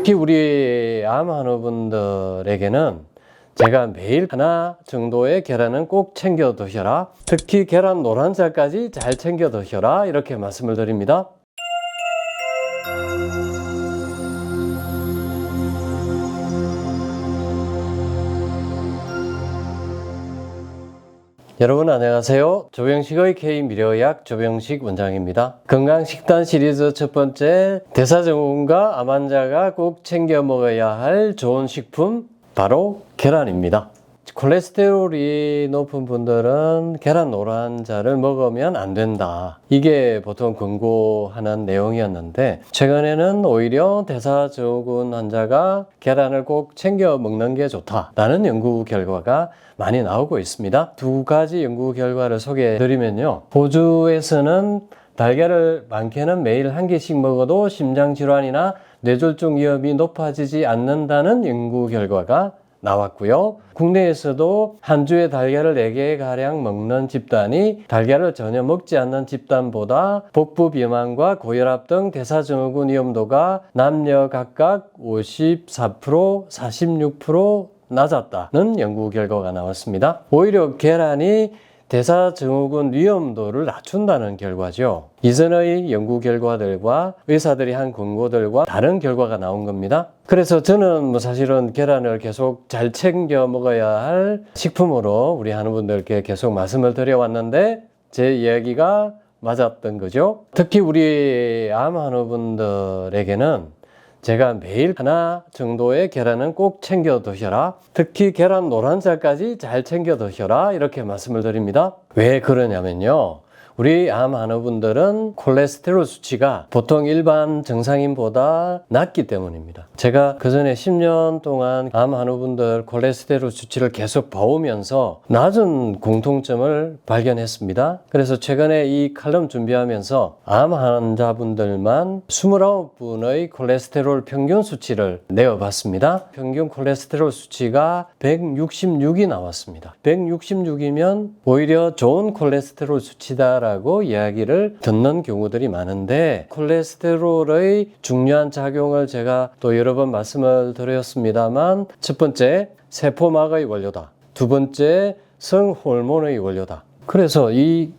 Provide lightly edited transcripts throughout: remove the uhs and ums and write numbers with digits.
특히 우리 암 환우분들에게는 제가 매일 하나 정도의 계란은 꼭 챙겨 드셔라, 특히 계란 노란자까지 잘 챙겨 드셔라, 이렇게 말씀을 드립니다. 여러분 안녕하세요. 조병식의 K미래의학 조병식 원장입니다. 건강식단 시리즈 첫 번째, 대사증후군과 암 환자가 꼭 챙겨 먹어야 할 좋은 식품, 바로 계란입니다. 콜레스테롤이 높은 분들은 계란 노란자를 먹으면 안 된다, 이게 보통 권고하는 내용이었는데, 최근에는 오히려 대사증후군 환자가 계란을 꼭 챙겨 먹는 게 좋다라는 연구 결과가 많이 나오고 있습니다. 두 가지 연구 결과를 소개해 드리면요, 호주에서는 달걀을 많게는 매일 한 개씩 먹어도 심장질환이나 뇌졸중 위험이 높아지지 않는다는 연구 결과가 나왔고요. 국내에서도 한 주에 달걀을 4개가량 먹는 집단이 달걀을 전혀 먹지 않는 집단보다 복부 비만과 고혈압 등 대사증후군 위험도가 남녀 각각 54%, 46% 낮았다는 연구 결과가 나왔습니다. 오히려 계란이 대사증후군 위험도를 낮춘다는 결과죠. 이전의 연구 결과들과 의사들이 한 권고들과 다른 결과가 나온 겁니다. 그래서 저는 사실은 계란을 계속 잘 챙겨 먹어야 할 식품으로 우리 환우분들께 계속 말씀을 드려왔는데, 제 이야기가 맞았던 거죠. 특히 우리 암 환우분들에게는 제가 매일 하나 정도의 계란은 꼭 챙겨 드셔라, 특히 계란 노란자까지 잘 챙겨 드셔라, 이렇게 말씀을 드립니다. 왜 그러냐면요, 우리 암 환우분들은 콜레스테롤 수치가 보통 일반 정상인보다 낮기 때문입니다. 제가 그 전에 10년 동안 암 환우분들 콜레스테롤 수치를 계속 봐오면서 낮은 공통점을 발견했습니다. 그래서 최근에 이 칼럼 준비하면서 암 환자분들만 29분의 콜레스테롤 평균 수치를 내어봤습니다. 평균 콜레스테롤 수치가 166이 나왔습니다. 166이면 오히려 좋은 콜레스테롤 수치다 라고 이야기를 듣는 경우들이 많은데, 콜레스테롤의 중요한 작용을 제가 또 여러 번 말씀을 드렸습니다만, 첫 번째, 세포막의 원료다. 두 번째, 성호르몬의 원료다. 그래서 이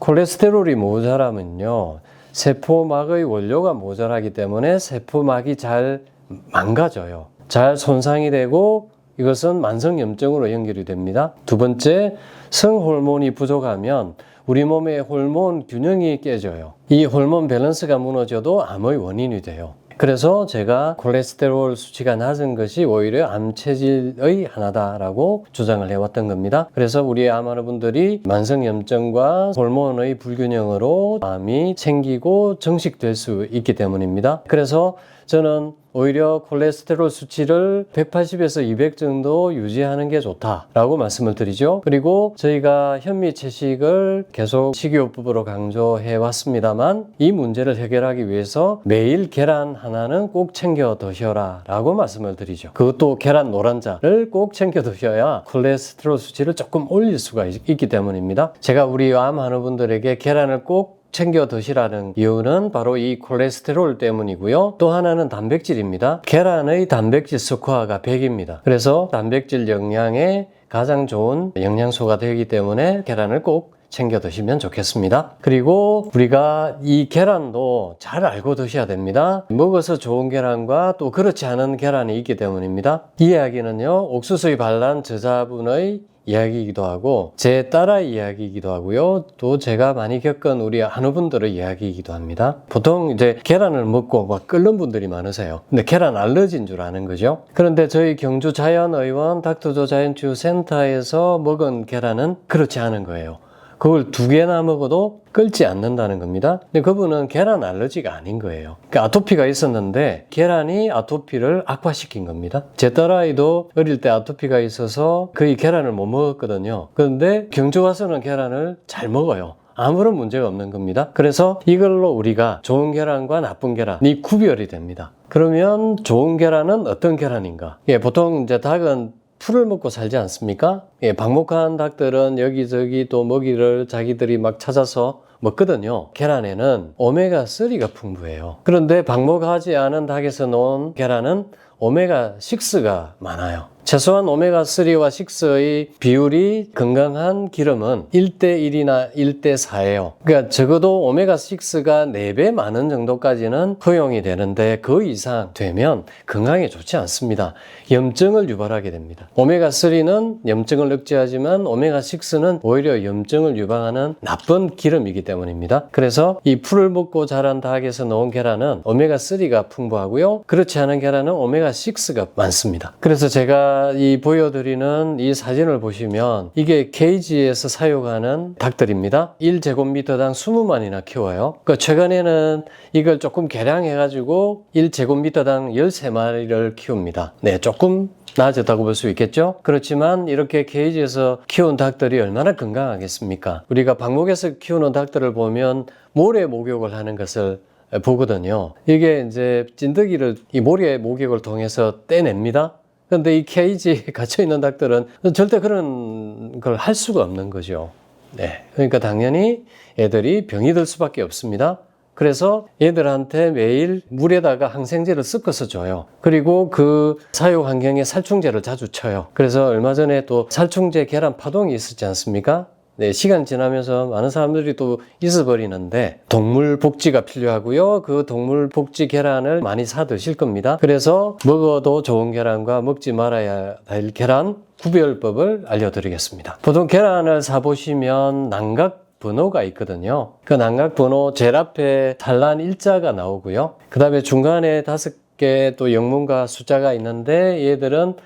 콜레스테롤이 모자라면요, 세포막의 원료가 모자라기 때문에 세포막이 잘 망가져요. 잘 손상이 되고 이것은 만성염증으로 연결이 됩니다. 두 번째, 성호르몬이 부족하면 우리 몸의 호르몬 균형이 깨져요. 이 호르몬 밸런스가 무너져도 암의 원인이 돼요. 그래서 제가 콜레스테롤 수치가 낮은 것이 오히려 암 체질의 하나다라고 주장을 해왔던 겁니다. 그래서 우리 암 환우분들이 만성염증과 호르몬의 불균형으로 암이 생기고 정식될 수 있기 때문입니다. 그래서 저는 오히려 콜레스테롤 수치를 180에서 200 정도 유지하는 게 좋다라고 말씀을 드리죠. 그리고 저희가 현미 채식을 계속 식이요법으로 강조해 왔습니다만, 이 문제를 해결하기 위해서 매일 계란 하나는 꼭 챙겨 드셔라 라고 말씀을 드리죠. 그것도 계란 노란자를 꼭 챙겨 드셔야 콜레스테롤 수치를 조금 올릴 수가 있기 때문입니다. 제가 우리 암 환우분들에게 계란을 꼭 챙겨 드시라는 이유는 바로 이 콜레스테롤 때문이고요. 또 하나는 단백질입니다. 계란의 단백질 스코어가 100입니다. 그래서 단백질 영양에 가장 좋은 영양소가 되기 때문에 계란을 꼭 챙겨 드시면 좋겠습니다. 그리고 우리가 이 계란도 잘 알고 드셔야 됩니다. 먹어서 좋은 계란과 또 그렇지 않은 계란이 있기 때문입니다. 이 이야기는요, 옥수수의 반란 저자분의 이야기이기도 하고 제 딸아이 이야기이기도 하고요, 또 제가 많이 겪은 우리 환우분들의 이야기이기도 합니다. 보통 이제 계란을 먹고 막 끓는 분들이 많으세요. 근데 계란 알러지인 줄 아는 거죠. 그런데 저희 경주 자연의원 닥터조 자연치유 센터에서 먹은 계란은 그렇지 않은 거예요. 그걸 2개나 먹어도 끓지 않는다는 겁니다. 근데 그분은 계란 알러지가 아닌 거예요. 그러니까 아토피가 있었는데 계란이 아토피를 악화시킨 겁니다. 제 딸아이도 어릴 때 아토피가 있어서 거의 계란을 못 먹었거든요. 그런데 경주 와서는 계란을 잘 먹어요. 아무런 문제가 없는 겁니다. 그래서 이걸로 우리가 좋은 계란과 나쁜 계란이 구별이 됩니다. 그러면 좋은 계란은 어떤 계란인가? 보통 이제 닭은 풀을 먹고 살지 않습니까? 방목한 닭들은 여기저기 또 먹이를 자기들이 막 찾아서 먹거든요. 계란에는 오메가3가 풍부해요. 그런데 방목하지 않은 닭에서 나온 계란은 오메가6가 많아요. 최소한 오메가3와 6의 비율이 건강한 기름은 1대1이나 1대4예요. 그러니까 적어도 오메가6가 4배 많은 정도까지는 허용이 되는데 그 이상 되면 건강에 좋지 않습니다. 염증을 유발하게 됩니다. 오메가3는 염증을 억제하지만 오메가6는 오히려 염증을 유발하는 나쁜 기름이기 때문입니다. 그래서 이 풀을 먹고 자란 닭에서 나온 계란은 오메가3가 풍부하고요. 그렇지 않은 계란은 오메가6가 많습니다. 그래서 제가 이 보여드리는 이 사진을 보시면 이게 케이지에서 사육하는 닭들입니다. 1제곱미터당 20마리나 키워요. 그러니까 최근에는 이걸 조금 개량해가지고 1제곱미터당 13마리를 키웁니다. 네, 조금 나아졌다고 볼 수 있겠죠? 그렇지만 이렇게 케이지에서 키운 닭들이 얼마나 건강하겠습니까? 우리가 방목에서 키우는 닭들을 보면 모래 목욕을 하는 것을 보거든요. 이게 이제 찐득이를 이 모래 목욕을 통해서 떼냅니다. 그런데 이 케이지에 갇혀 있는 닭들은 절대 그런 걸 할 수가 없는 거죠. 네. 그러니까 당연히 애들이 병이 들 수밖에 없습니다. 그래서 얘들한테 매일 물에다가 항생제를 섞어서 줘요. 그리고 그 사육 환경에 살충제를 자주 쳐요. 그래서 얼마 전에 또 살충제 계란 파동이 있었지 않습니까? 네, 시간 지나면서 많은 사람들이 또 잊어버리는데 동물 복지가 필요하고요. 그 동물 복지 계란을 많이 사 드실 겁니다. 그래서 먹어도 좋은 계란과 먹지 말아야 할 계란 구별법을 알려드리겠습니다. 보통 계란을 사보시면 난각 번호가 있거든요. 그 난각 번호 제일 앞에 산란 일자가 나오고요. 그 다음에 중간에 5개 또 영문과 숫자가 있는데 얘들은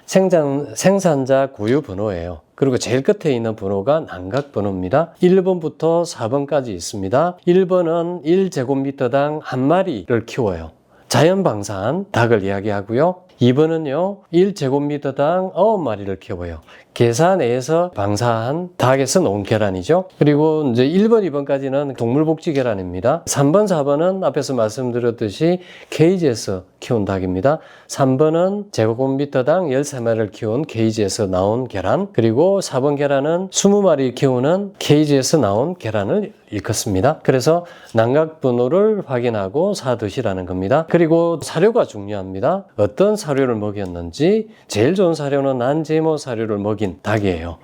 생산자 구유 번호예요. 그리고 제일 끝에 있는 번호가 난각 번호입니다. 1번부터 4번까지 있습니다. 1번은 1제곱미터당 1마리를 키워요. 자연 방사한 닭을 이야기하고요. 2번은요, 1제곱미터당 9마리를 키워요. 계사 내에서 방사한 닭에서 나온 계란이죠. 그리고 이제 1번, 2번까지는 동물복지 계란입니다. 3번, 4번은 앞에서 말씀드렸듯이 케이지에서 키운 닭입니다. 3번은 제곱미터당 13마리를 키운 케이지에서 나온 계란, 그리고 4번 계란은 20마리 키우는 케이지에서 나온 계란을 일컫습니다. 그래서 난각 번호를 확인하고 사 드시라는 겁니다. 그리고 사료가 중요합니다. 어떤 사료를 먹였는지 제일 좋은 사료는 난제모 사료를 먹인 닭이에요.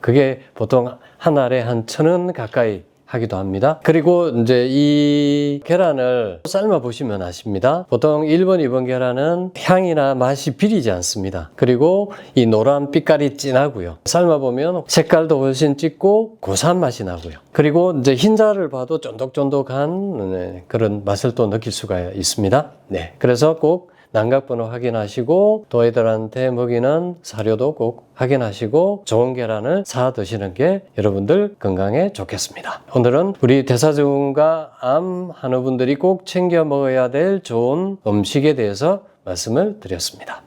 그게 보통 한 알에 한 1,000원 가까이 하기도 합니다. 그리고 이제 이 계란을 삶아 보시면 아십니다. 보통 1번, 2번 계란은 향이나 맛이 비리지 않습니다. 그리고 이 노란 빛깔이 진하고요. 삶아 보면 색깔도 훨씬 짙고 고소한 맛이 나고요. 그리고 이제 흰자를 봐도 쫀득쫀득한 그런 맛을 또 느낄 수가 있습니다. 네, 그래서 꼭 난각번호 확인하시고 또 애들한테 먹이는 사료도 꼭 확인하시고 좋은 계란을 사 드시는 게 여러분들 건강에 좋겠습니다. 오늘은 우리 대사증후군과 암 한우분들이 꼭 챙겨 먹어야 될 좋은 음식에 대해서 말씀을 드렸습니다.